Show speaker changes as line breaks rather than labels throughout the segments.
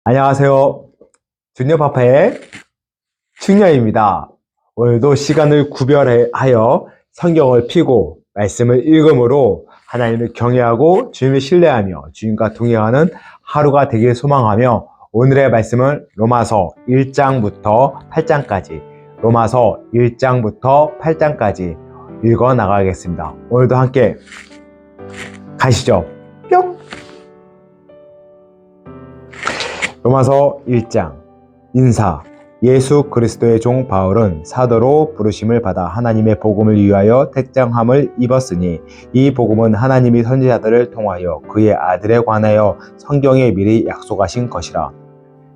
안녕하세요. 주니어파파의 충녀입니다. 오늘도 시간을 구별하여 성경을 펴고 말씀을 읽음으로 하나님을 경외하고 주님을 신뢰하며 주님과 동행하는 하루가 되길 소망하며 오늘의 말씀은 로마서 1장부터 8장까지 로마서 1장부터 8장까지 읽어 나가겠습니다. 오늘도 함께 가시죠. 뿅! 로마서 1장 인사. 예수 그리스도의 종 바울은 사도로 부르심을 받아 하나님의 복음을 위하여 택정함을 입었으니 이 복음은 하나님이 선지자들을 통하여 그의 아들에 관하여 성경에 미리 약속하신 것이라.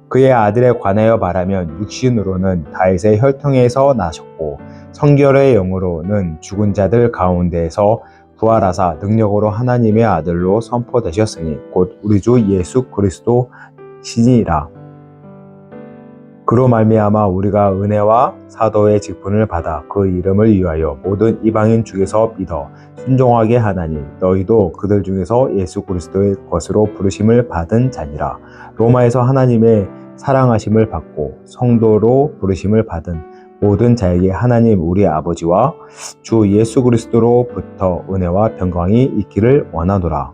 그의 아들에 관하여 말하면 육신으로는 다윗의 혈통에서 나셨고 성결의 영으로는 죽은 자들 가운데에서 부활하사 능력으로 하나님의 아들로 선포되셨으니 곧 우리 주 예수 그리스도 신이라. 그로 말미암아 우리가 은혜와 사도의 직분을 받아 그 이름을 위하여 모든 이방인 중에서 믿어 순종하게 하나니 너희도 그들 중에서 예수 그리스도의 것으로 부르심을 받은 자니라. 로마에서 하나님의 사랑하심을 받고 성도로 부르심을 받은 모든 자에게 하나님 우리 아버지와 주 예수 그리스도로부터 은혜와 평강이 있기를 원하노라.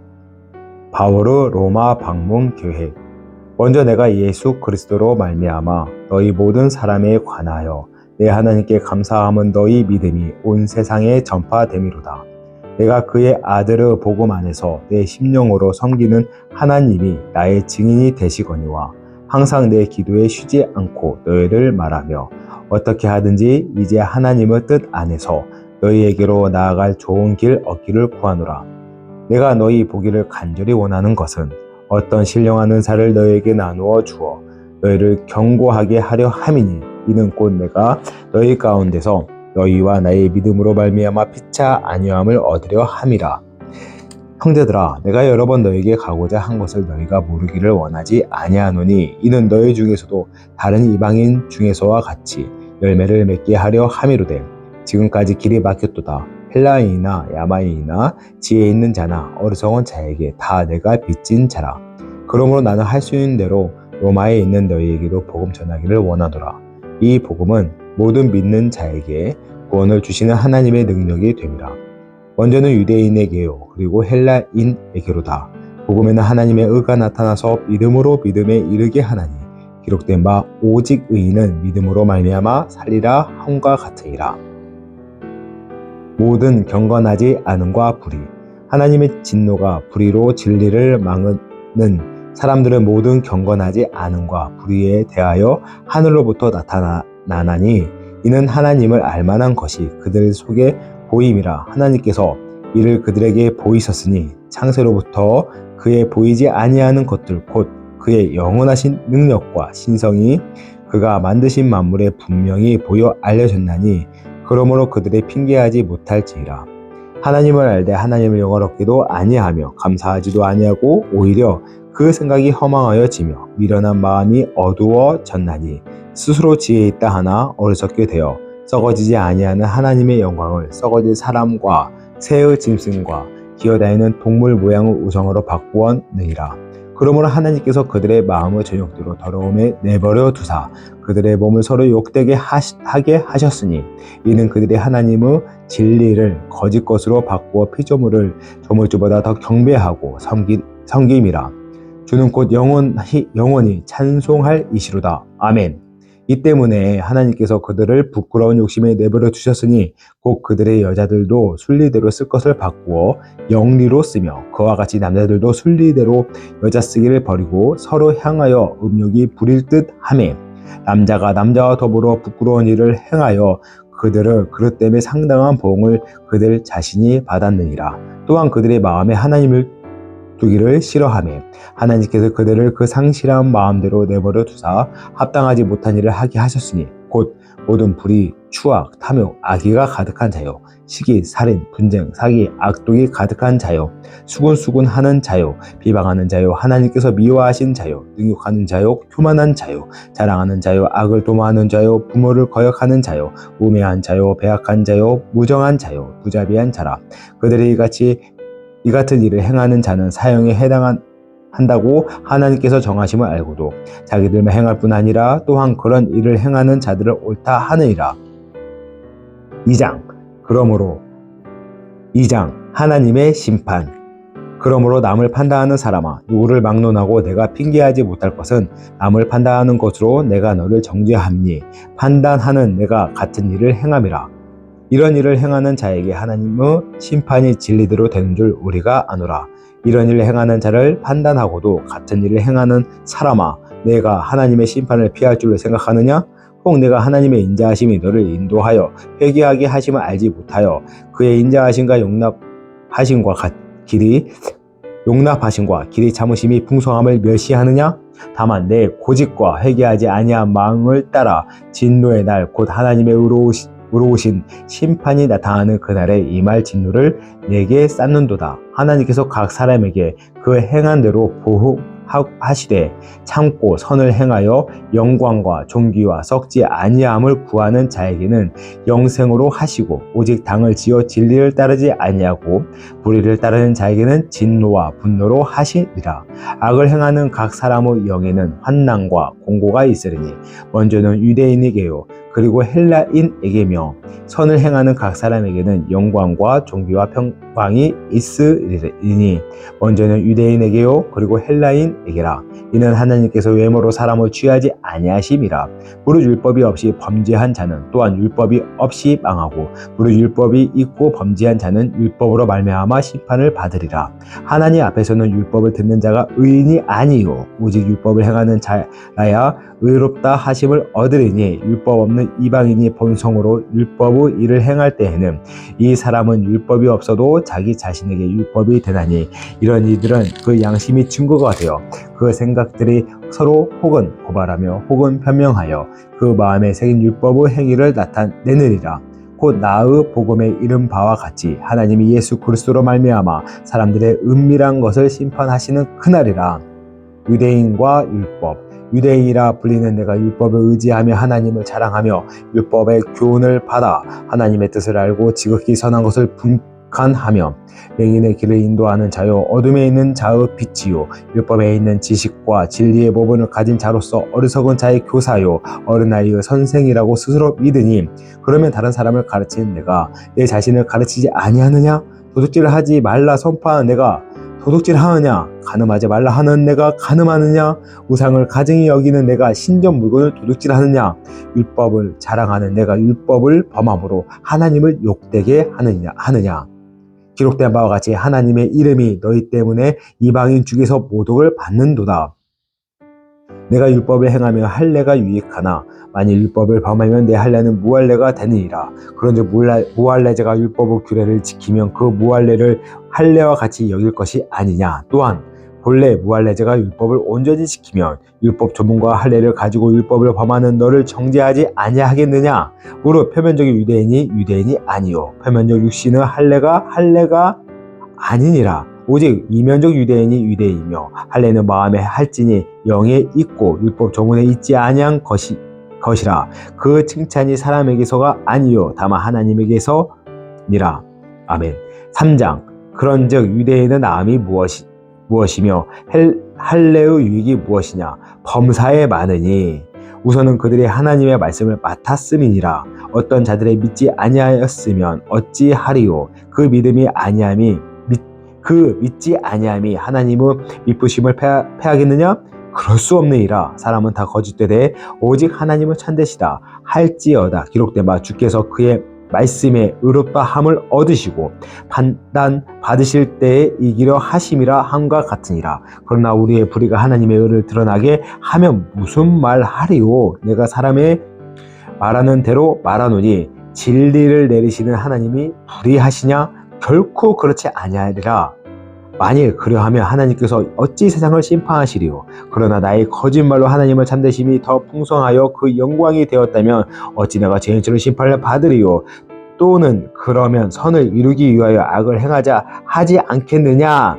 바울의 로마 방문 계획. 먼저 내가 예수 그리스도로 말미암아 너희 모든 사람에 관하여 내 하나님께 감사함은 너희 믿음이 온 세상에 전파됨이로다. 내가 그의 아들의 복음 안에서 내 심령으로 섬기는 하나님이 나의 증인이 되시거니와 항상 내 기도에 쉬지 않고 너희를 말하며 어떻게 하든지 이제 하나님의 뜻 안에서 너희에게로 나아갈 좋은 길 얻기를 구하노라. 내가 너희 보기를 간절히 원하는 것은 어떤 신령한 은사를 너희에게 나누어 주어 너희를 견고하게 하려 함이니 이는 곧 내가 너희 가운데서 너희와 나의 믿음으로 말미암아 피차 아니함을 얻으려 함이라. 형제들아, 내가 여러 번 너희에게 가고자 한 것을 너희가 모르기를 원하지 아니하노니 이는 너희 중에서도 다른 이방인 중에서와 같이 열매를 맺게 하려 함이로되 지금까지 길이 막혔도다. 헬라인이나 야마인이나 지혜 있는 자나 어리석은 자에게 다 내가 빚진 자라. 그러므로 나는 할 수 있는 대로 로마에 있는 너희에게도 복음 전하기를 원하노라. 이 복음은 모든 믿는 자에게 구원을 주시는 하나님의 능력이 됨이라. 먼저는 유대인에게요 그리고 헬라인에게로다. 복음에는 하나님의 의가 나타나서 믿음으로 믿음에 이르게 하나니 기록된 바 오직 의인은 믿음으로 말미암아 살리라 함과 같으니라. 모든 경건하지 않음과 불의. 하나님의 진노가 불의로 진리를 막는 사람들은 모든 경건하지 않음과 불의에 대하여 하늘로부터 나타나니 이는 하나님을 알만한 것이 그들 속에 보임이라. 하나님께서 이를 그들에게 보이셨으니 창세로부터 그의 보이지 아니하는 것들 곧 그의 영원하신 능력과 신성이 그가 만드신 만물에 분명히 보여 알려졌나니 그러므로 그들이 핑계하지 못할지니라. 하나님을 알되 하나님을 영화롭게도 아니하며 감사하지도 아니하고 오히려 그 생각이 허망하여지며 미련한 마음이 어두워졌나니 스스로 지혜 있다 하나 어리석게 되어 썩어지지 아니하는 하나님의 영광을 썩어질 사람과 새의 짐승과 기어다니는 동물 모양의 우상으로 바꾸었느니라. 그러므로 하나님께서 그들의 마음의 저녁대로 더러움에 내버려 두사 그들의 몸을 서로 욕되게 하게 하셨으니 이는 그들이 하나님의 진리를 거짓 것으로 바꾸어 피조물을 조물주보다 더 경배하고 섬김이라. 주는 곧 영원히 찬송할 이시로다. 아멘. 이 때문에 하나님께서 그들을 부끄러운 욕심에 내버려 두셨으니 곧 그들의 여자들도 순리대로 쓸 것을 바꾸어 영리로 쓰며 그와 같이 남자들도 순리대로 여자 쓰기를 버리고 서로 향하여 음욕이 부릴 듯 하매 남자가 남자와 더불어 부끄러운 일을 행하여 그들을 그릇 때문에 상당한 보응을 그들 자신이 받았느니라. 또한 그들의 마음에 하나님을 두기를 싫어하며 하나님께서 그들을 그 상실한 마음대로 내버려 두사 합당하지 못한 일을 하게 하셨으니 곧 모든 불의, 추악, 탐욕, 악의가 가득한 자요 시기, 살인, 분쟁, 사기, 악독이 가득한 자요 수군수군하는 자요 비방하는 자요 하나님께서 미워하신 자요 능욕하는 자요 교만한 자요 자랑하는 자요 악을 도모하는 자요 부모를 거역하는 자요 우매한 자요 배악한 자요 무정한 자요 부자비한 자라. 그들이 이 같은 일을 행하는 자는 사형에 한다고 하나님께서 정하심을 알고도 자기들만 행할 뿐 아니라 또한 그런 일을 행하는 자들을 옳다 하느니라. 2장 그러므로 2장 하나님의 심판. 그러므로 남을 판단하는 사람아, 누구를 막론하고 내가 핑계하지 못할 것은 남을 판단하는 것으로 내가 너를 정죄함니 판단하는 내가 같은 일을 행함이라. 이런 일을 행하는 자에게 하나님의 심판이 진리대로 되는 줄 우리가 아노라. 이런 일을 행하는 자를 판단하고도 같은 일을 행하는 사람아, 내가 하나님의 심판을 피할 줄로 생각하느냐? 혹 내가 하나님의 인자하심이 너를 인도하여 회개하게 하심을 알지 못하여 그의 인자하심과 용납하심과 길이 참으심이 풍성함을 멸시하느냐? 다만 내 고집과 회개하지 아니한 마음을 따라 진노의 날 곧 하나님의 의로우신 심판이 나타나는 그날에 임할 진노를 내게 쌓는도다. 하나님께서 각 사람에게 그 행한 대로 보응하시되 참고 선을 행하여 영광과 존귀와 썩지 아니함을 구하는 자에게는 영생으로 하시고 오직 당을 지어 진리를 따르지 아니하고 불의를 따르는 자에게는 진노와 분노로 하시리라. 악을 행하는 각 사람의 영에는 환난과 공고가 있으리니 먼저는 유대인에게요 그리고 헬라인에게며 선을 행하는 각 사람에게는 영광과 존귀와 평강이 있으리니 먼저는 유대인에게요 그리고 헬라인에게라. 이는 하나님께서 외모로 사람을 취하지 아니하심이라. 무릇 율법이 없이 범죄한 자는 또한 율법이 없이 망하고 무릇 율법이 있고 범죄한 자는 율법으로 말미암아 심판을 받으리라. 하나님 앞에서는 율법을 듣는 자가 의인이 아니요 오직 율법을 행하는 자라야 의롭다 하심을 얻으리니 율법 없는 이방인이 본성으로 율법의 일을 행할 때에는 이 사람은 율법이 없어도 자기 자신에게 율법이 되나니 이런 이들은 그 양심이 증거가 되어 그 생각들이 서로 혹은 고발하며 혹은 변명하여 그 마음에 새긴 율법의 행위를 나타내느니라. 곧 나의 복음에 이른 바와 같이 하나님이 예수 그리스도로 말미암아 사람들의 은밀한 것을 심판하시는 그날이라. 유대인과 율법. 유대인이라 불리는 내가 율법을 의지하며 하나님을 자랑하며 율법의 교훈을 받아 하나님의 뜻을 알고 지극히 선한 것을 분간하며 맹인의 길을 인도하는 자요 어둠에 있는 자의 빛이요 율법에 있는 지식과 진리의 모본을 가진 자로서 어리석은 자의 교사요 어린아이의 선생이라고 스스로 믿으니 그러면 다른 사람을 가르치는 내가 내 자신을 가르치지 아니하느냐? 도둑질을 하지 말라 선포하는 내가 도둑질하느냐? 간음하지 말라 하는 내가 간음하느냐? 우상을 가증히 여기는 내가 신전 물건을 도둑질하느냐? 율법을 자랑하는 내가 율법을 범함으로 하나님을 욕되게 하느냐? 기록된 바와 같이 하나님의 이름이 너희 때문에 이방인 중에서 모독을 받는도다. 내가 율법을 행하며 할례가 유익하나 만일 율법을 범하면 내 할례는 무할례가 되느니라. 그런즉 무할례자가 율법의 규례를 지키면 그 무할례를 할례와 같이 여길 것이 아니냐. 또한 본래 무할례자가 율법을 온전히 지키면 율법 조문과 할례를 가지고 율법을 범하는 너를 정죄하지 아니하겠느냐. 무릇 표면적인 유대인이 아니요 표면적 육신의 할례가 아니니라. 오직 이면적 유대인이 유대이며 할례는 마음에 할지니 영에 있고 율법 조문에 있지 아니한 것이라. 그 칭찬이 사람에게서가 아니요 다만 하나님에게서니라. 아멘. 3장 그런즉 유대인의 나음이 무엇이며 할례의 유익이 무엇이냐. 범사에 많으니 우선은 그들이 하나님의 말씀을 맡았음이니라. 어떤 자들의 믿지 아니하였으면 어찌하리요. 그 믿지 아니함이 하나님의 미쁘심을 패하겠느냐? 그럴 수 없느니라. 사람은 다 거짓되되 오직 하나님은 참되시다 할지어다. 기록된 바 주께서 그의 말씀에 의롭다 함을 얻으시고 판단 받으실 때에 이기려 하심이라 함과 같으니라. 그러나 우리의 불의가 하나님의 의를 드러나게 하면 무슨 말 하리요. 내가 사람의 말하는 대로 말하노니 진리를 내리시는 하나님이 불의하시냐? 결코 그렇지 아니하리라. 만일 그려하면 하나님께서 어찌 세상을 심판하시리요. 그러나 나의 거짓말로 하나님의 참되심이 더 풍성하여 그 영광이 되었다면 어찌 내가 죄인처럼 심판을 받으리요. 또는 그러면 선을 이루기 위하여 악을 행하자 하지 않겠느냐.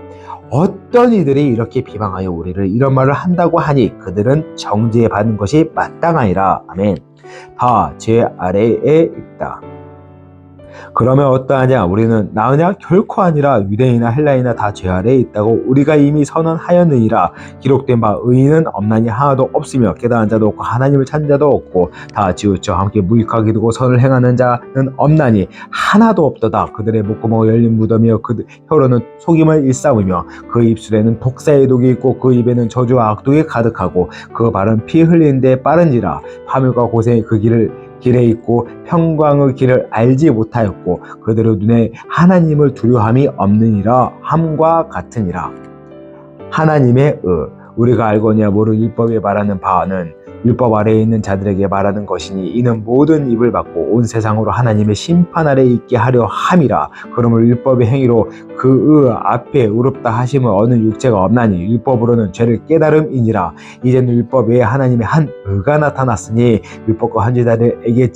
어떤 이들이 이렇게 비방하여 우리를 이런 말을 한다고 하니 그들은 정죄받는 것이 마땅하니라. 아멘. 다 제 아래에 있다. 그러면 어떠하냐? 우리는 나으냐? 결코 아니라 유대인이나 헬라인이나 다 죄 아래에 있다고 우리가 이미 선언하였느니라. 기록된 바 의인은 없나니 하나도 없으며 깨달은 자도 없고 하나님을 찾는 자도 없고 다 지우쳐 함께 무익하게 두고 선을 행하는 자는 없나니 하나도 없도다. 그들의 목구멍 열린 무덤이여 그 혀로는 속임을 일삼으며 그 입술에는 독사의 독이 있고 그 입에는 저주와 악독이 가득하고 그 발은 피 흘리는 데 빠른지라. 파멸과 고생이 그 길에 있고 평강의 길을 알지 못하였고 그들의 눈에 하나님을 두려움이 없느니라. 함과 같으니라. 하나님의 우리가 알거니와 모르는 율법에 말하는 바는 율법 아래에 있는 자들에게 말하는 것이니 이는 모든 입을 막고 온 세상으로 하나님의 심판 아래에 있게 하려 함이라. 그러므로 율법의 행위로 그 앞에 의롭다 하심을 얻는 육체가 없나니 율법으로는 죄를 깨달음이니라. 이제는 율법 외에 하나님의 한 의가 나타났으니 율법과 헌지자들에게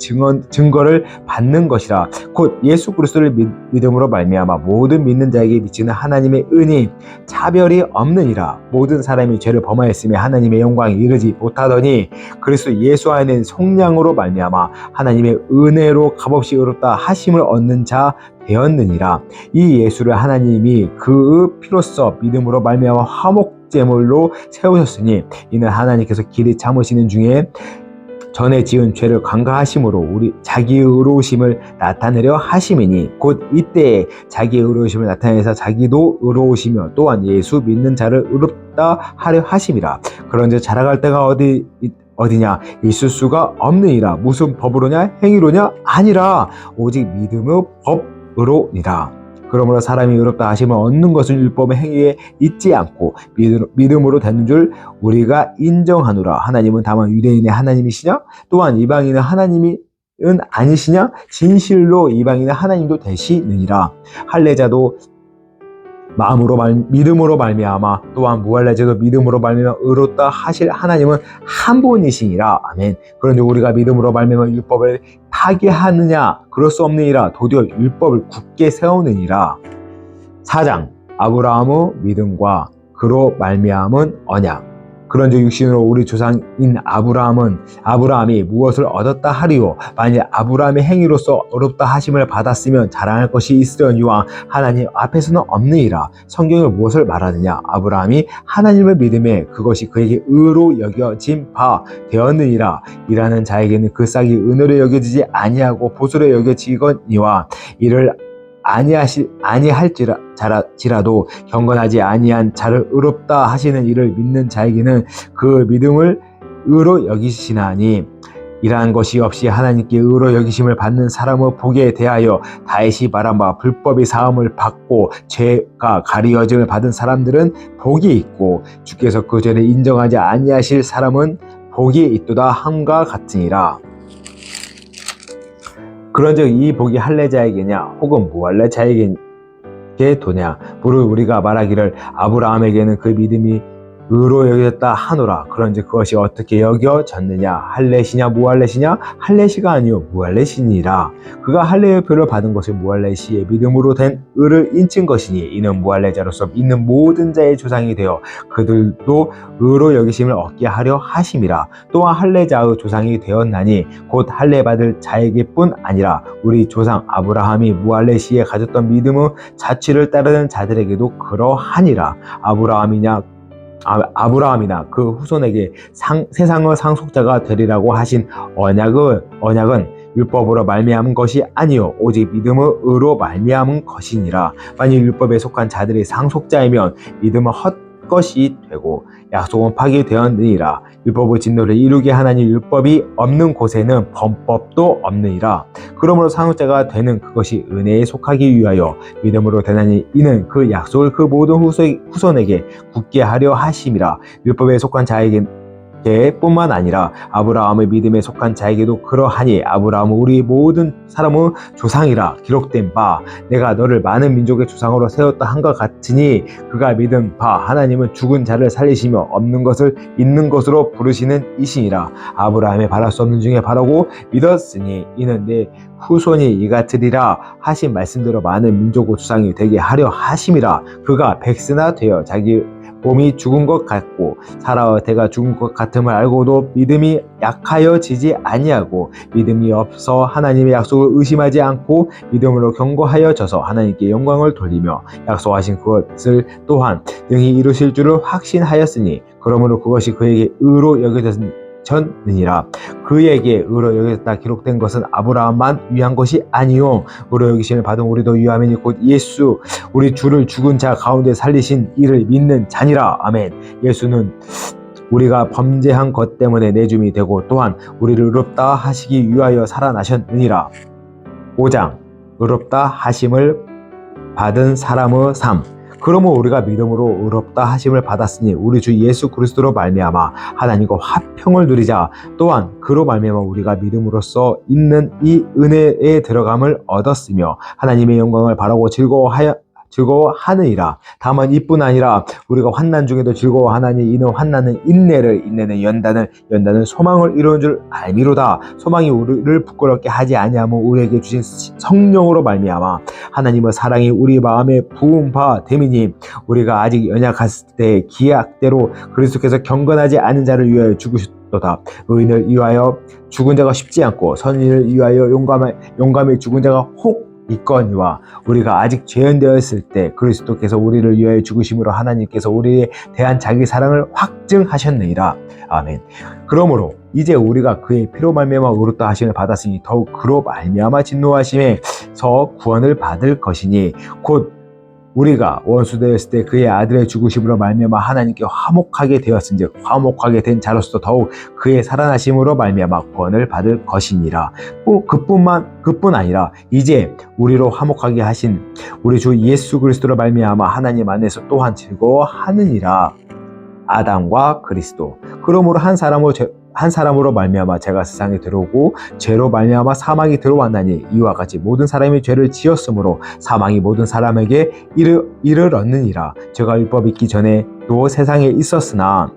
증거를 받는 것이라. 곧 예수 그리스도를 믿음으로 말미암아 모든 믿는 자에게 미치는 하나님의 은이 차별이 없느니라. 모든 사람이 죄를 범하였으며 하나님의 영광에 이르지 못하더니 그리스도 예수 안에 속량으로 말미암아 하나님의 은혜로 값없이 의롭다 하심을 얻는 자 되었느니라. 이 예수를 하나님이 그 피로써 믿음으로 말미암아 화목제물로 세우셨으니 이는 하나님께서 길이 참으시는 중에 전에 지은 죄를 간과하심으로 우리 자기의 의로우심을 나타내려 하심이니 곧 이때에 자기의 의로우심을 나타내서 자기도 의로우시며 또한 예수 믿는 자를 의롭다 하려 하심이라. 그런즉 자랑할 때가 어디냐? 있을 수가 없느니라. 무슨 법으로냐? 행위로냐? 아니라 오직 믿음의 법으로니라. 그러므로 사람이 의롭다 하심을 얻는 것은 율법의 행위에 있지 않고 믿음으로 되는 줄 우리가 인정하노라. 하나님은 다만 유대인의 하나님이시냐? 또한 이방인의 하나님은 아니시냐? 진실로 이방인의 하나님도 되시느니라. 할례자도 믿음으로 말미암아 또한 무할례자도 믿음으로 말미암아 의롭다 하실 하나님은 한 분이시니라. 아멘. 그런데 우리가 믿음으로 말미암아 율법을 파괴하느냐? 그럴 수 없느니라. 도리어 율법을 굳게 세우느니라. 4장 아브라함의 믿음과 그로 말미암은 언약. 그런즉 육신으로 우리 조상인 아브라함이 무엇을 얻었다 하리요? 만일 아브라함의 행위로서 의롭다 하심을 받았으면 자랑할 것이 있으려니와 하나님 앞에서는 없느니라. 성경이 무엇을 말하느냐? 아브라함이 하나님을 믿음에 그것이 그에게 의로 여겨진 바 되었느니라. 일하는 자에게는 그 싹이 은혜로 여겨지지 아니하고 보수로 여겨지거니와 이를 아니할지라도 경건하지 아니한 자를 의롭다 하시는 이를 믿는 자에게는 그 믿음을 의로 여기시나니 이러한 것이 없이 하나님께 의로 여기심을 받는 사람의 복에 대하여 다윗이 말한 바 불법이 사함을 받고 죄가 가리어짐을 받은 사람들은 복이 있고 주께서 그 죄를 인정하지 아니하실 사람은 복이 있도다 함과 같으니라. 그런즉 이 복이 할례자에게냐 혹은 무할례자에게 도냐? 무릇 우리가 말하기를 아브라함에게는 그 믿음이 의로 여겨졌다 하노라. 그런즉 그것이 어떻게 여겨졌느냐? 할례시냐 무할례시냐? 할례시가 아니요 무할례시니라. 그가 할례의 표를 받은 것을 무할례시의 믿음으로 된 의를 인친 것이니 이는 무할례자로서 있는 모든 자의 조상이 되어 그들도 의로 여기심을 얻게 하려 하심이라. 또한 할례자의 조상이 되었나니 곧 할례 받을 자에게뿐 아니라 우리 조상 아브라함이 무할례시에 가졌던 믿음의 자취를 따르는 자들에게도 그러하니라. 아브라함이나 그 후손에게 세상의 상속자가 되리라고 하신 언약은 율법으로 말미암은 것이 아니요 오직 믿음의 의로 말미암은 것이니라. 만일 율법에 속한 자들이 상속자이면 믿음은 헛것이 되고 약속은 파기되었느니라. 율법의 진노를 이루게 하나니 율법이 없는 곳에는 범법도 없느니라. 그러므로 상속자가 되는 그것이 은혜에 속하기 위하여 믿음으로 되나니 이는 그 약속을 그 모든 후손에게 굳게 하려 하심이라. 율법에 속한 자에게 뿐만 아니라 아브라함의 믿음에 속한 자에게도 그러하니 아브라함은 우리 모든 사람의 조상이라 기록된 바 내가 너를 많은 민족의 조상으로 세웠다 한것 같으니 그가 믿은 바 하나님은 죽은 자를 살리시며 없는 것을 있는 것으로 부르시는 이시니라. 아브라함의 바랄 수 없는 중에 바라고 믿었으니 이는 내 후손이 이같으리라 하신 말씀대로 많은 민족의 조상이 되게 하려 하심이라. 그가 백세나 되어 자기 몸이 죽은 것 같고 살아 대가 죽은 것 같음을 알고도 믿음이 약하여지지 아니하고 믿음이 없어 하나님의 약속을 의심하지 않고 믿음으로 견고하여져서 하나님께 영광을 돌리며 약속하신 그것을 또한 능히 이루실 줄을 확신하였으니 그러므로 그것이 그에게 의로 여겨졌느니라. 그에게 의로 여겨졌다 기록된 것은 아브라함만 위한 것이 아니요 의로 여기심을 받은 우리도 위함이니 곧 예수 우리 주를 죽은 자 가운데 살리신 이를 믿는 자니라. 아멘. 예수는 우리가 범죄한 것 때문에 내줌이 되고 또한 우리를 의롭다 하시기 위하여 살아나셨느니라. 5장 의롭다 하심을 받은 사람의 삶. 그러므로 우리가 믿음으로 의롭다 하심을 받았으니 우리 주 예수 그리스도로 말미암아 하나님과 화평을 누리자. 또한 그로 말미암아 우리가 믿음으로써 있는 이 은혜에 들어감을 얻었으며 하나님의 영광을 바라고 즐거워하느니라. 다만 이뿐 아니라 우리가 환난 중에도 즐거워하나니 이는 환난은 인내를, 인내는 연단은 소망을 이루는 줄 알미로다. 소망이 우리를 부끄럽게 하지 아니하며 우리에게 주신 성령으로 말미암아 하나님의 사랑이 우리 마음에 부은 바 됨이니 우리가 아직 연약했을 때 기약대로 그리스도께서 경건하지 않은 자를 위하여 죽으셨도다. 의인을 위하여 죽은 자가 쉽지 않고 선인을 위하여 용감히 죽은 자가 혹 있거니와 우리가 아직 죄인되었을 때 그리스도께서 우리를 위하여 죽으심으로 하나님께서 우리에 대한 자기 사랑을 확증하셨느니라. 아멘. 그러므로 이제 우리가 그의 피로 말미암아 의롭다 하심을 받았으니 더욱 그로 말미암아 진노하심에서 구원을 받을 것이니 곧 우리가 원수되었을 때 그의 아들의 죽으심으로 말미암아 하나님께 화목하게 되었은즉 화목하게 된 자로서 더욱 그의 살아나심으로 말미암아 구원을 받을 것이니라. 그뿐 아니라 이제 우리로 화목하게 하신 우리 주 예수 그리스도로 말미암아 하나님 안에서 또한 즐거워하느니라. 아담과 그리스도. 그러므로 한 사람으로 말미암아 죄가 세상에 들어오고 죄로 말미암아 사망이 들어왔나니 이와 같이 모든 사람이 죄를 지었으므로 사망이 모든 사람에게 이르렀느니라. 죄가 율법이 있기 전에 또 세상에 있었으나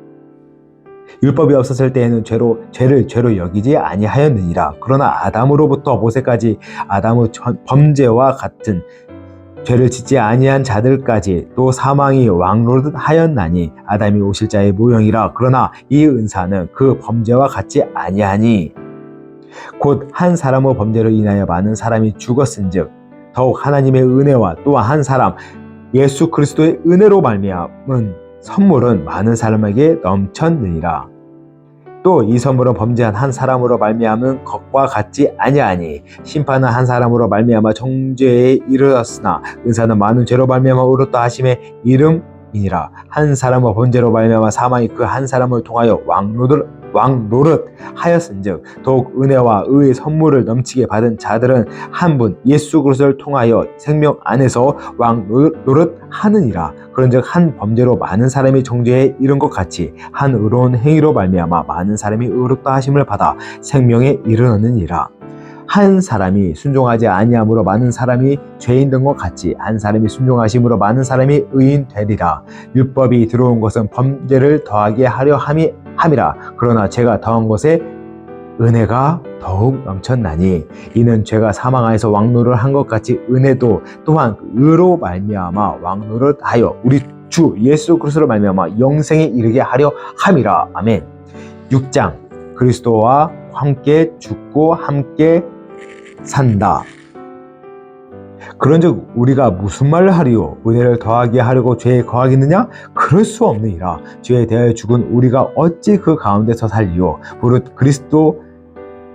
율법이 없었을 때에는 죄를 죄로 여기지 아니하였느니라. 그러나 아담으로부터 모세까지 아담의 범죄와 같은 죄를 짓지 아니한 자들까지 또 사망이 왕노릇하였나니 아담이 오실 자의 모형이라. 그러나 이 은사는 그 범죄와 같지 아니하니 곧 한 사람의 범죄로 인하여 많은 사람이 죽었은즉 더욱 하나님의 은혜와 또한 한 사람 예수 그리스도의 은혜로 말미암은 선물은 많은 사람에게 넘쳤느니라. 또 이 선물은 범죄한 한 사람으로 말미암은 것과 같지 아니하니 심판은 한 사람으로 말미암아 정죄에 이르렀으나 은사는 많은 죄로 말미암아 의롭다 하심의 이름이니라. 한 사람의 범죄로 말미암아 사망이 그 한 사람을 통하여 왕노릇 하였은즉 더욱 은혜와 의의 선물을 넘치게 받은 자들은 한 분 예수 그리스도를 통하여 생명 안에서 왕노릇 하느니라. 그런즉 한 범죄로 많은 사람이 정죄에 이른 것 같이 한 의로운 행위로 말미암아 많은 사람이 의롭다 하심을 받아 생명에 이르느니라. 한 사람이 순종하지 아니함으로 많은 사람이 죄인 된 것 같이 한 사람이 순종하심으로 많은 사람이 의인 되리라. 율법이 들어온 것은 범죄를 더하게 하려 함이라. 그러나 죄가 더한 것에 은혜가 더욱 넘쳤나니 이는 죄가 사망 안에서 왕노를 한 것 같이 은혜도 또한 의로 말미암아 왕노릇하여 우리 주 예수 그리스도로 말미암아 영생에 이르게 하려 함이라. 아멘. 6장 그리스도와 함께 죽고 함께 산다. 그런즉 우리가 무슨 말을 하리요? 은혜를 더하게 하려고 죄에 거하겠느냐? 그럴 수 없느니라. 죄에 대하여 죽은 우리가 어찌 그 가운데서 살리요? 무릇 그리스도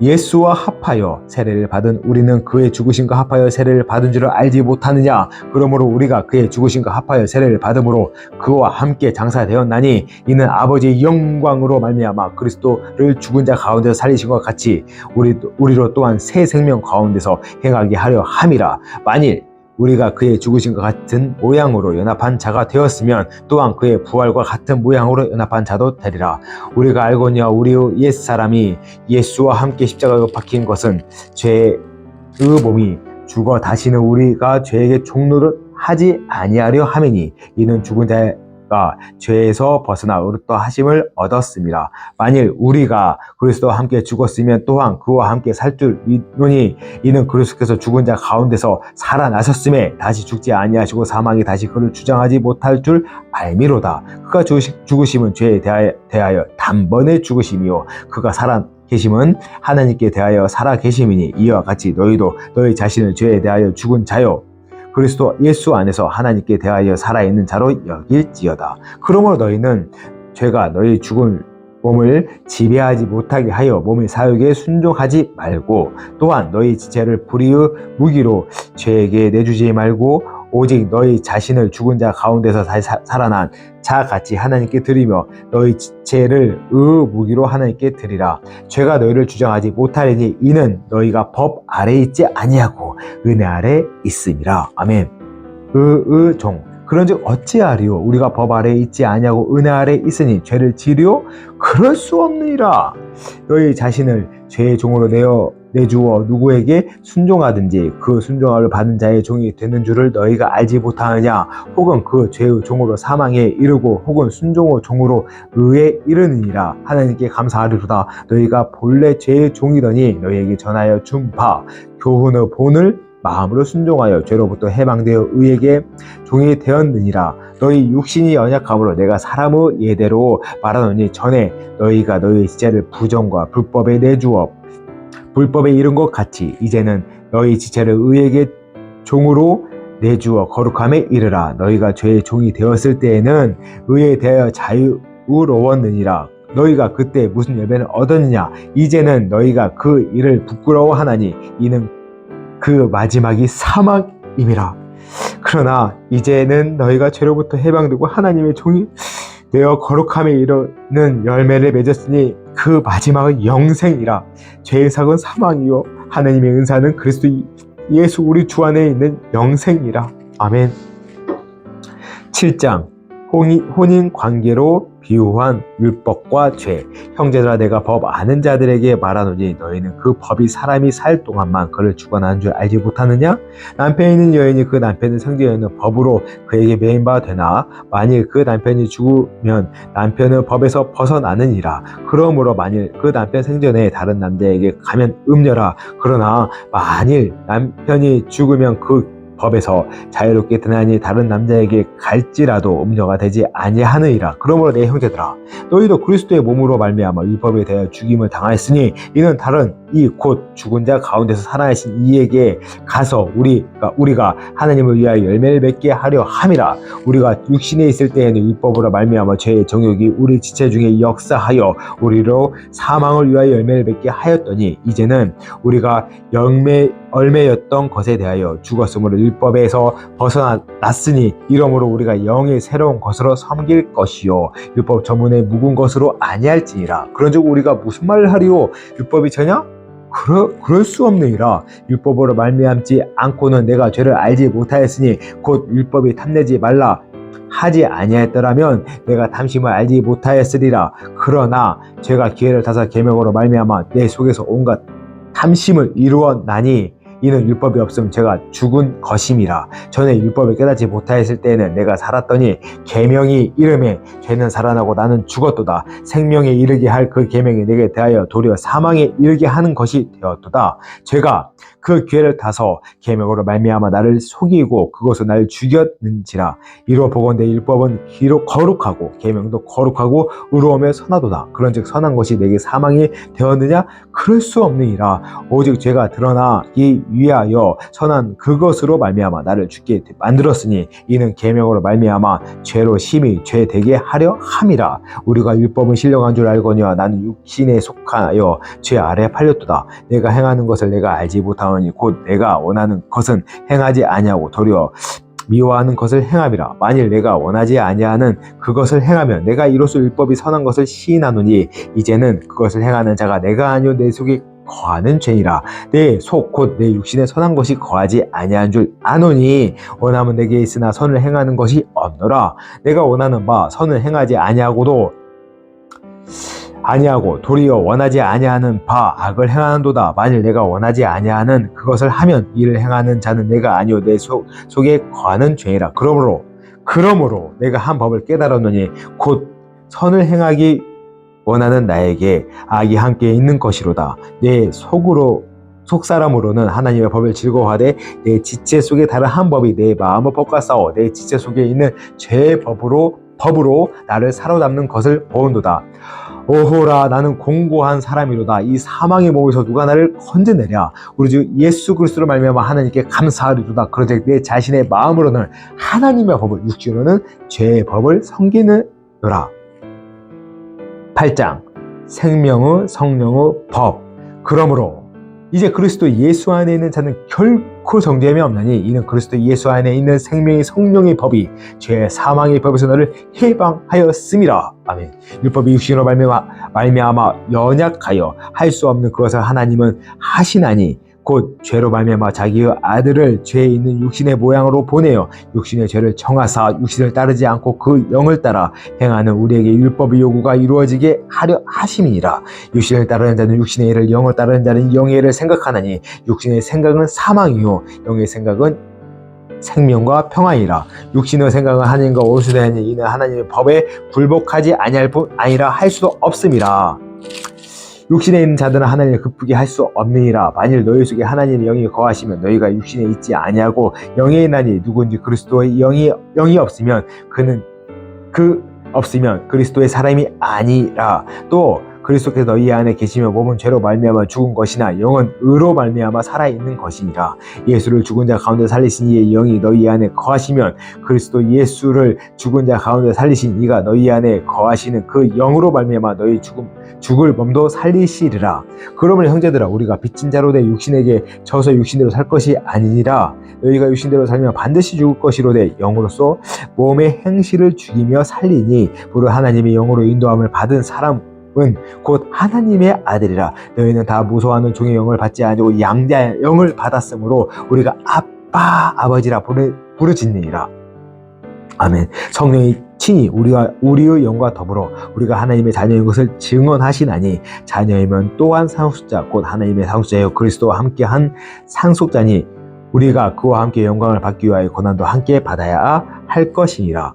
예수와 합하여 세례를 받은 우리는 그의 죽으심과 합하여 세례를 받은 줄을 알지 못하느냐? 그러므로 우리가 그의 죽으심과 합하여 세례를 받음으로 그와 함께 장사되었나니 이는 아버지의 영광으로 말미암아 그리스도를 죽은 자 가운데서 살리신 것 같이 우리로 또한 새 생명 가운데서 행하게 하려 함이라. 만일 우리가 그의 죽으심과 같은 모양으로 연합한 자가 되었으면 또한 그의 부활과 같은 모양으로 연합한 자도 되리라. 우리가 알거니와 우리의 옛사람이 예수와 함께 십자가에 박힌 것은 죄의 몸이 죽어 다시는 우리가 죄에게 종노릇 하지 아니하려 함이니 이는 죽은 자가 우리가 죄에서 벗어나 의롭다 하심을 얻었습니다. 만일 우리가 그리스도와 함께 죽었으면 또한 그와 함께 살 줄 믿노니 이는 그리스도께서 죽은 자 가운데서 살아나셨음에 다시 죽지 아니하시고 사망이 다시 그를 주장하지 못할 줄 알미로다. 그가 죽으심은 죄에 대하여 단번에 죽으심이요 그가 살아 계심은 하나님께 대하여 살아 계심이니 이와 같이 너희도 너희 자신을 죄에 대하여 죽은 자요 그리스도 예수 안에서 하나님께 대하여 살아있는 자로 여길지어다. 그러므로 너희는 죄가 너희 죽은 몸을 지배하지 못하게 하여 몸의 사욕에 순종하지 말고 또한 너희 지체를 불의의 무기로 죄에게 내주지 말고 오직 너희 자신을 죽은 자 가운데서 다시 살아난 자같이 하나님께 드리며 너희 지체를 의 무기로 하나님께 드리라. 죄가 너희를 주장하지 못하리니 이는 너희가 법 아래 있지 아니하고 은혜 아래 있음이라. 아멘. 의 종 그런즉 어찌하리요 우리가 법 아래 있지 아니하고 은혜 아래 있으니 죄를 지리요 그럴 수 없느니라. 너희 자신을 죄의 종으로 내주어 누구에게 순종하든지 그 순종함을 받는 자의 종이 되는 줄을 너희가 알지 못하느냐. 혹은 그 죄의 종으로 사망에 이르고 혹은 순종의 종으로 의에 이르느니라. 하나님께 감사하리로다. 너희가 본래 죄의 종이더니 너희에게 전하여 준 바 교훈의 본을 마음으로 순종하여 죄로부터 해방되어 의에게 종이 되었느니라. 너희 육신이 연약함으로 내가 사람의 예대로 말하노니 전에 너희가 너희 지체를 부정과 불법에 내주어 불법에 이른 것 같이 이제는 너희 지체를 의에게 종으로 내주어 거룩함에 이르라. 너희가 죄의 종이 되었을 때에는 의에 대하여 자유로웠느니라. 너희가 그때 무슨 열매를 얻었느냐. 이제는 너희가 그 일을 부끄러워하나니 이는 그 마지막이 사망임이라. 그러나 이제는 너희가 죄로부터 해방되고 하나님의 종이 되어 거룩함에 이르는 열매를 맺었으니 그 마지막은 영생이라. 죄의 삭은 사망이요 하나님의 은사는 그리스도 예수 우리 주 안에 있는 영생이라. 아멘. 7장 혼인관계로 비유한 율법과 죄. 형제들아 내가 법 아는 자들에게 말하노니 너희는 그 법이 사람이 살 동안만 그를 주관하는 줄 알지 못하느냐. 남편이 있는 여인이 그 남편의 생제 여인은 법으로 그에게 매인 바 되나 만일 그 남편이 죽으면 남편은 법에서 벗어나느니라. 그러므로 만일 그 남편 생전에 다른 남자에게 가면 음녀라. 그러나 만일 남편이 죽으면 그 법에서 자유롭게 드나니 다른 남자에게 갈지라도 음녀가 되지 아니하느니라. 그러므로 내 형제들아 너희도 그리스도의 몸으로 말미암아 율법에 대하여 죽임을 당하였으니 이는 다른 이 곧 죽은 자 가운데서 살아나신 이에게 가서 우리가 하나님을 위하여 열매를 맺게 하려 함이라. 우리가 육신에 있을 때에는 율법으로 말미암아 죄의 정욕이 우리 지체 중에 역사하여 우리로 사망을 위하여 열매를 맺게 하였더니 이제는 우리가 얼매였던 것에 대하여 죽었으므로 율법에서 벗어났으니 이러므로 우리가 영의 새로운 것으로 섬길 것이요 율법 전문의 묵은 것으로 아니할지니라. 그런즉 우리가 무슨 말을 하리요 율법이 전혀 그럴 수 없느니라. 율법으로 말미암지 않고는 내가 죄를 알지 못하였으니 곧 율법이 탐내지 말라 하지 아니하였더라면 내가 탐심을 알지 못하였으리라. 그러나 죄가 기회를 타서 계명으로 말미암아 내 속에서 온갖 탐심을 이루었나니 이는 율법이 없음 제가 죽은 것임이라. 전에 율법을 깨닫지 못하였을 때에는 내가 살았더니 계명이 이름에 죄는 살아나고 나는 죽었도다. 생명에 이르게 할 그 계명이 내게 대하여 도리어 사망에 이르게 하는 것이 되었도다. 죄가 그 기회를 타서 계명으로 말미암아 나를 속이고 그것으로 나를 죽였는지라. 이로 보건대 율법은 기록 거룩하고 계명도 거룩하고 의로우며 선하도다. 그런즉 선한 것이 내게 사망이 되었느냐? 그럴 수 없느니라. 오직 죄가 드러나기 위하여 선한 그것으로 말미암아 나를 죽게 만들었으니 이는 계명으로 말미암아 죄로 심히 죄 되게 하려 함이라. 우리가 율법은 신령한 줄 알거니와 나는 육신에 속하여 죄 아래 팔렸도다. 내가 행하는 것을 내가 알지 못하노니 곧 내가 원하는 것은 행하지 아니하고 도리어 미워하는 것을 행함이라. 만일 내가 원하지 아니하는 그것을 행하면 내가 이로써 율법이 선한 것을 시인하노니 이제는 그것을 행하는 자가 내가 아니오 내 속에 거하는 죄니라. 내 속 곧 내 육신에 선한 것이 거하지 아니한 줄 아노니 원함은 내게 있으나 선을 행하는 것이 없노라. 내가 원하는 바 선을 행하지 아니하고 도리어 원하지 아니하는 바 악을 행하는도다. 만일 내가 원하지 아니하는 그것을 하면 이를 행하는 자는 내가 아니오 내 속에 거하는 죄니라. 그러므로 그러므로 내가 한 법을 깨달았노니 곧 선을 행하기 원하는 나에게 악이 함께 있는 것이로다. 내 속사람으로는 하나님의 법을 즐거워하되 내 지체 속에 다른 한 법이 내 마음의 법과 싸워 내 지체 속에 있는 죄의 법으로 나를 사로잡는 것을 보은도다. 오호라, 나는 공고한 사람이로다. 이 사망의 몸에서 누가 나를 건져내랴. 우리 주 예수 그리스도로 말미암아 하나님께 감사하리로다. 그러되 내 자신의 마음으로는 하나님의 법을, 육신으로는 죄의 법을 섬기느라. 8장 생명의 성령의 법. 그러므로 이제 그리스도 예수 안에 있는 자는 결코 정죄함이 없나니 이는 그리스도 예수 안에 있는 생명의 성령의 법이 죄의 사망의 법에서 너를 해방하였음이라. 아멘. 율법이 육신으로 말미암아 연약하여 할 수 없는 그것을 하나님은 하시나니 곧 죄로 말미암아 자기의 아들을 죄에 있는 육신의 모양으로 보내어 육신의 죄를 정하사 육신을 따르지 않고 그 영을 따라 행하는 우리에게 율법의 요구가 이루어지게 하려 하심이니라. 육신을 따르는 자는 육신의 일을, 영을 따르는 자는 영의 일을 생각하나니 육신의 생각은 사망이요 영의 생각은 생명과 평안이라. 육신의 생각은 하나님과 원수되니 이는 하나님의 법에 굴복하지 아니할 뿐 아니라 할 수도 없음이라. 육신에 있는 자들은 하나님을 기쁘게 할 수 없느니라. 만일 너희 속에 하나님의 영이 거하시면 너희가 육신에 있지 아니하고 영에 있나니 누구든지 그리스도의 영이 없으면 없으면 그리스도의 사람이 아니라. 또 그리스도께서 너희 안에 계시며 몸은 죄로 말미암아 죽은 것이나 영은 의로 말미암아 살아있는 것이니라. 예수를 죽은 자 가운데 살리신 이의 영이 너희 안에 거하시면 그리스도 예수를 죽은 자 가운데 살리신 이가 너희 안에 거하시는 그 영으로 말미암아 너희 죽을 몸도 살리시리라. 그러므로 형제들아, 우리가 빚진 자로 돼 육신에게 져서 육신대로 살 것이 아니니라. 너희가 육신대로 살면 반드시 죽을 것이로되 영으로서 몸의 행실을 죽이며 살리니 무릇 하나님의 영으로 인도함을 받은 사람은 곧 하나님의 아들이라. 너희는 다 무소하는 종의 영을 받지 아니고 양자의 영을 받았으므로 우리가 아빠 아버지라 부르짖느니라. 아멘. 성령이 친히 우리의 영과 더불어 우리가 하나님의 자녀인 것을 증언하시나니 자녀이면 또한 상속자 곧 하나님의 상속자여 그리스도와 함께한 상속자니 우리가 그와 함께 영광을 받기 위하여 고난도 함께 받아야 할 것이니라.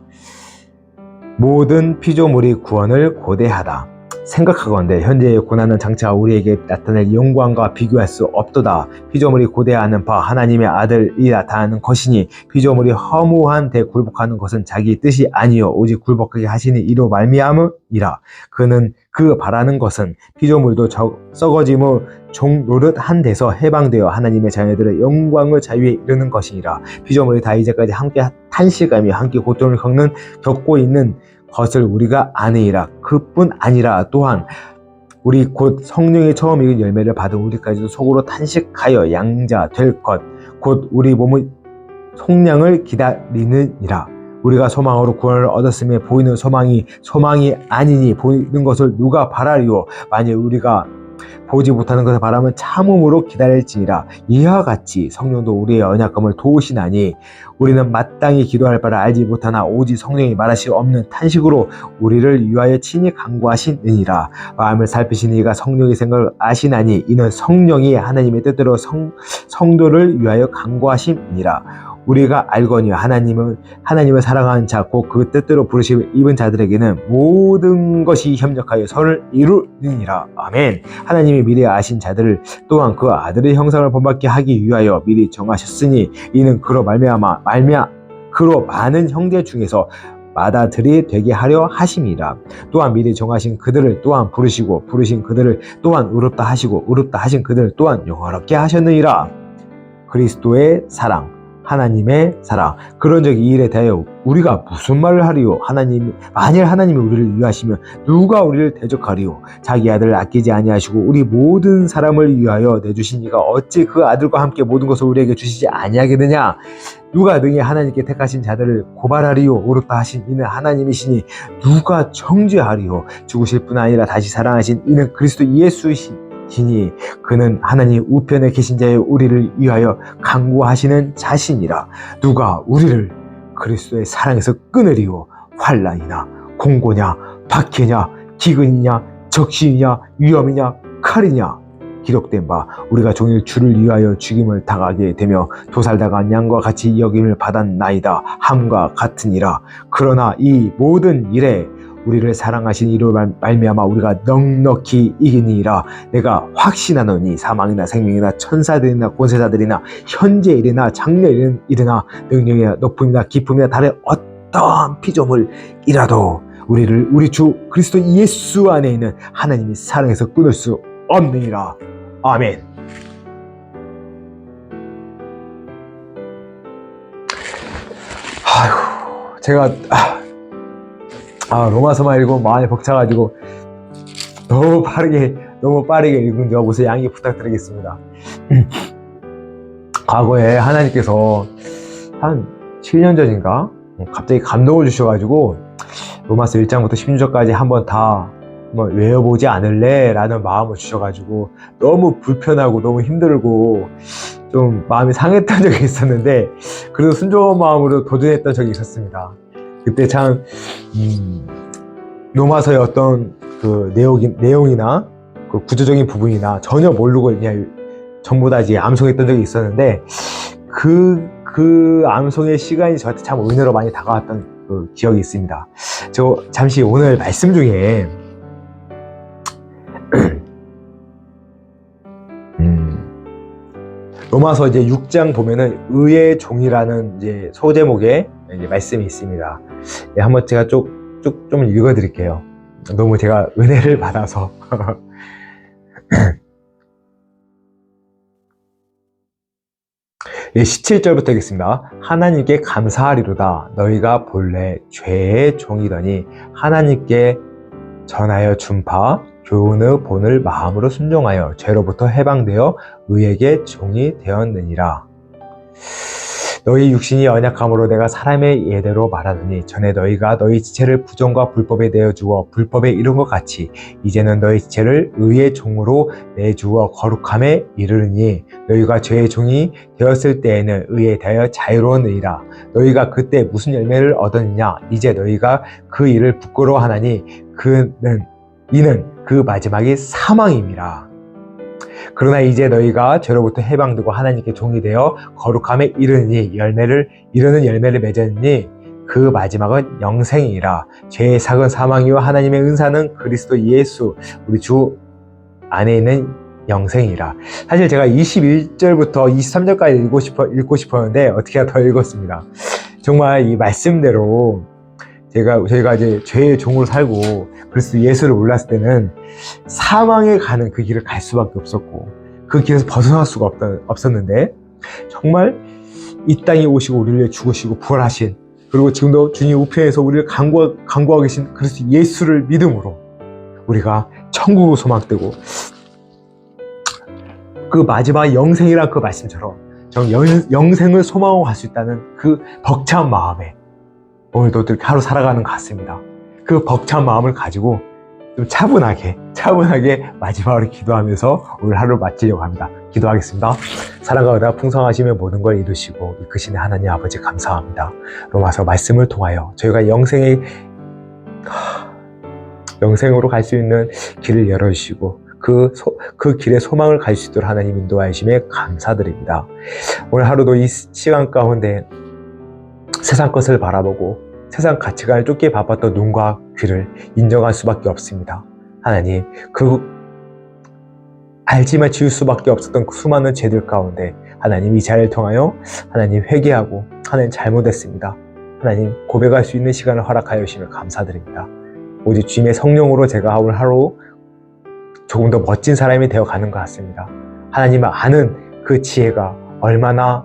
모든 피조물이 구원을 고대하다. 생각하건대 현재의 고난은 장차 우리에게 나타낼 영광과 비교할 수 없도다. 피조물이 고대하는 바 하나님의 아들이 나타나는 것이니 피조물이 허무한 데 굴복하는 것은 자기 뜻이 아니요 오직 굴복하게 하시니 이로 말미암으이라. 그는 그 바라는 것은 피조물도 썩어짐의 종 노릇한 데서 해방되어 하나님의 자녀들의 영광의 자유에 이르는 것이니라. 피조물이 다 이제까지 함께 탄식하며 함께 고통을 겪고 있는 것을 우리가 아느니라. 그뿐 아니라 또한 우리 곧 성령의 처음 익은 열매를 받은 우리까지도 속으로 탄식하여 양자 될 것 곧 우리 몸의 속량을 기다리느니라. 우리가 소망으로 구원을 얻었음에 보이는 소망이 아니니 보이는 것을 누가 바라리요. 만일 우리가 보지 못하는 것을 바라면 참음으로 기다릴지니라. 이와 같이 성령도 우리의 언약감을 도우시나니 우리는 마땅히 기도할 바를 알지 못하나 오직 성령이 말하시 없는 탄식으로 우리를 위하여 친히 간구하시느니라. 마음을 살피신 이가 성령의 생각을 아시나니 이는 성령이 하나님의 뜻대로 성도를 위하여 간구하심이니라. 우리가 알거니 하나님을 사랑하는 자 곧 그 뜻대로 부르심을 입은 자들에게는 모든 것이 협력하여 선을 이루느니라. 아멘. 하나님이 미리 아신 자들을 또한 그 아들의 형상을 본받게 하기 위하여 미리 정하셨으니 이는 그로 그로 많은 형제 중에서 맏아들이 되게 하려 하심이라. 또한 미리 정하신 그들을 또한 부르시고 부르신 그들을 또한 의롭다 하시고 의롭다 하신 그들을 또한 영화롭게 하셨느니라. 그리스도의 사랑, 하나님의 사랑. 그런즉 이 일에 대하여 우리가 무슨 말을 하리요? 만일 하나님이 우리를 위하시면 누가 우리를 대적하리요? 자기 아들을 아끼지 아니하시고 우리 모든 사람을 위하여 내주신 이가 어찌 그 아들과 함께 모든 것을 우리에게 주시지 아니하겠느냐? 누가 능히 하나님께 택하신 자들을 고발하리요? 옳다 하신 이는 하나님이시니 누가 정죄하리요? 죽으실 뿐 아니라 다시 살아나신 이는 그리스도 예수이시니 그는 하나님 우편에 계신 자의 우리를 위하여 간구하시는 자신이라. 누가 우리를 그리스도의 사랑에서 끊으리요? 환난이나 공고냐 박해냐 기근이냐 적신이냐 위험이냐 칼이냐. 기록된 바 우리가 종일 주를 위하여 죽임을 당하게 되며 도살당한 양과 같이 여김을 받았나이다 함과 같으니라. 그러나 이 모든 일에 우리를 사랑하신 이로 말미암아 우리가 넉넉히 이기니라. 내가 확신하노니 사망이나 생명이나 천사들이나 권세자들이나 현재 일이나 장래 일이나 능력이나 높음이나 깊음이나 다른 어떠한 피조물이라도 우리를 우리 주 그리스도 예수 안에 있는 하나님이 사랑해서 끊을 수 없느니라. 아멘. 아이고, 제가 로마서만 읽으면 마음이 벅차가지고 너무 빠르게 읽은 점 우선 양해 부탁드리겠습니다. 과거에 하나님께서 한 7년 전인가 갑자기 감동을 주셔가지고 로마서 1장부터 16절까지 한번 다 외워보지 않을래? 라는 마음을 주셔가지고 너무 불편하고 너무 힘들고 좀 마음이 상했던 적이 있었는데 그래도 순종한 마음으로 도전했던 적이 있었습니다. 그때 참 로마서의 어떤 그 내용이나 그 구조적인 부분이나 전혀 모르고 그냥 전부 다 이제 암송했던 적이 있었는데 그 암송의 시간이 저한테 참 은혜로 많이 다가왔던 그 기억이 있습니다. 저 잠시 오늘 말씀 중에 로마서 이제 6장 보면은 의의 종이라는 이제 소제목의 이제 말씀이 있습니다. 예, 한번 제가 좀 읽어드릴게요. 너무 제가 은혜를 받아서. 17절부터 읽겠습니다. 하나님께 감사하리로다. 너희가 본래 죄의 종이더니 하나님께 전하여 준 바 교훈의 본을 마음으로 순종하여 죄로부터 해방되어 의에게 종이 되었느니라. 너희 육신이 연약함으로 내가 사람의 예대로 말하느니 전에 너희가 너희 지체를 부정과 불법에 내어주어 불법에 이른 것 같이 이제는 너희 지체를 의의 종으로 내주어 거룩함에 이르니 너희가 죄의 종이 되었을 때에는 의에 대하여 자유로웠느니라. 너희가 그때 무슨 열매를 얻었느냐? 이제 너희가 그 일을 부끄러워하나니 이는 그 마지막이 사망임이라. 그러나 이제 너희가 죄로부터 해방되고 하나님께 종이 되어 거룩함에 이르는 열매를 맺었니 그 마지막은 영생이라. 죄의 삭은 사망이요 하나님의 은사는 그리스도 예수 우리 주 안에 있는 영생이라. 사실 제가 21절부터 23절까지 읽고 싶었는데 어떻게 더 읽었습니다. 정말 이 말씀대로 저희가 이제 죄의 종으로 살고 그리스도 예수를 몰랐을 때는 사망에 가는 그 길을 갈 수밖에 없었고 그 길에서 벗어날 수가 없었는데 정말 이 땅에 오시고 우리를 위해 죽으시고 부활하신 그리고 지금도 주님 우편에서 우리를 간구하고 계신 그리스도 예수를 믿음으로 우리가 천국을 소망되고 그 마지막 영생이란 그 말씀처럼 영생을 소망하고 갈 수 있다는 그 벅찬 마음에 오늘도 이렇게 하루 살아가는 것 같습니다. 그 벅찬 마음을 가지고 좀 차분하게 마지막으로 기도하면서 오늘 하루를 마치려고 합니다. 기도하겠습니다. 사랑과 은혜가 풍성하시며 모든 걸 이루시고 이끄시는 하나님 아버지 감사합니다. 로마서 말씀을 통하여 저희가 영생으로 갈 수 있는 길을 열어주시고 그 길에 소망을 갈 수 있도록 하나님 인도하심에 감사드립니다. 오늘 하루도 이 시간 가운데 세상 것을 바라보고 세상 가치관을 쫓기에 바빴던 눈과 귀를 인정할 수밖에 없습니다. 하나님, 알지만 지울 수밖에 없었던 그 수많은 죄들 가운데 하나님 이 자리를 통하여 하나님 회개하고 하나님 잘못했습니다. 하나님 고백할 수 있는 시간을 허락하여 주시며 감사드립니다. 오직 주님의 성령으로 제가 오늘 하루 조금 더 멋진 사람이 되어가는 것 같습니다. 하나님을 아는 그 지혜가 얼마나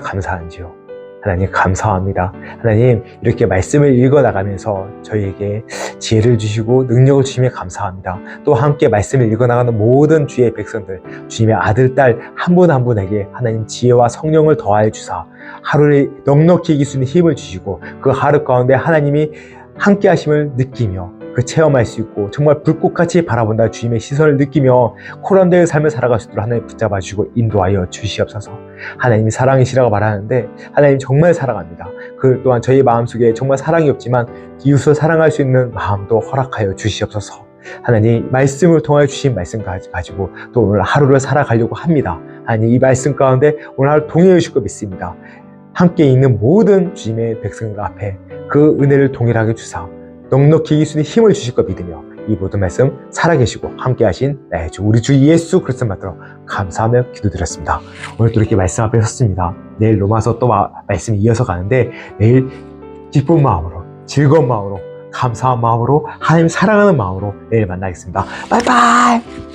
감사한지요. 하나님 감사합니다. 하나님 이렇게 말씀을 읽어나가면서 저희에게 지혜를 주시고 능력을 주시며 감사합니다. 또 함께 말씀을 읽어나가는 모든 주의 백성들 주님의 아들, 딸 한 분 한 분에게 하나님 지혜와 성령을 더하여 주사 하루를 넉넉히 이길 수 있는 힘을 주시고 그 하루 가운데 하나님이 함께 하심을 느끼며 그 체험할 수 있고 정말 불꽃같이 바라본다 주님의 시선을 느끼며 코람되는 삶을 살아갈 수 있도록 하나님 붙잡아 주시고 인도하여 주시옵소서. 하나님이 사랑이시라고 말하는데 하나님 정말 사랑합니다. 그 또한 저희 마음속에 정말 사랑이 없지만 이웃을 사랑할 수 있는 마음도 허락하여 주시옵소서. 하나님 말씀을 통하여 주신 말씀 가지고 또 오늘 하루를 살아가려고 합니다. 하나님 이 말씀 가운데 오늘 하루 동행해 주실 거 믿습니다. 함께 있는 모든 주님의 백성들 앞에 그 은혜를 동일하게 주사 넉넉히 예수님 힘을 주실 거 믿으며 이 모든 말씀 살아계시고 함께하신 나의 주 우리 주 예수 그리스도 만들어 감사하며 기도드렸습니다. 오늘 또 이렇게 말씀 앞에 섰습니다. 내일 로마서 또 말씀이 이어서 가는데 내일 기쁜 마음으로 즐거운 마음으로 감사한 마음으로 하나님 사랑하는 마음으로 내일 만나겠습니다. 바이바이.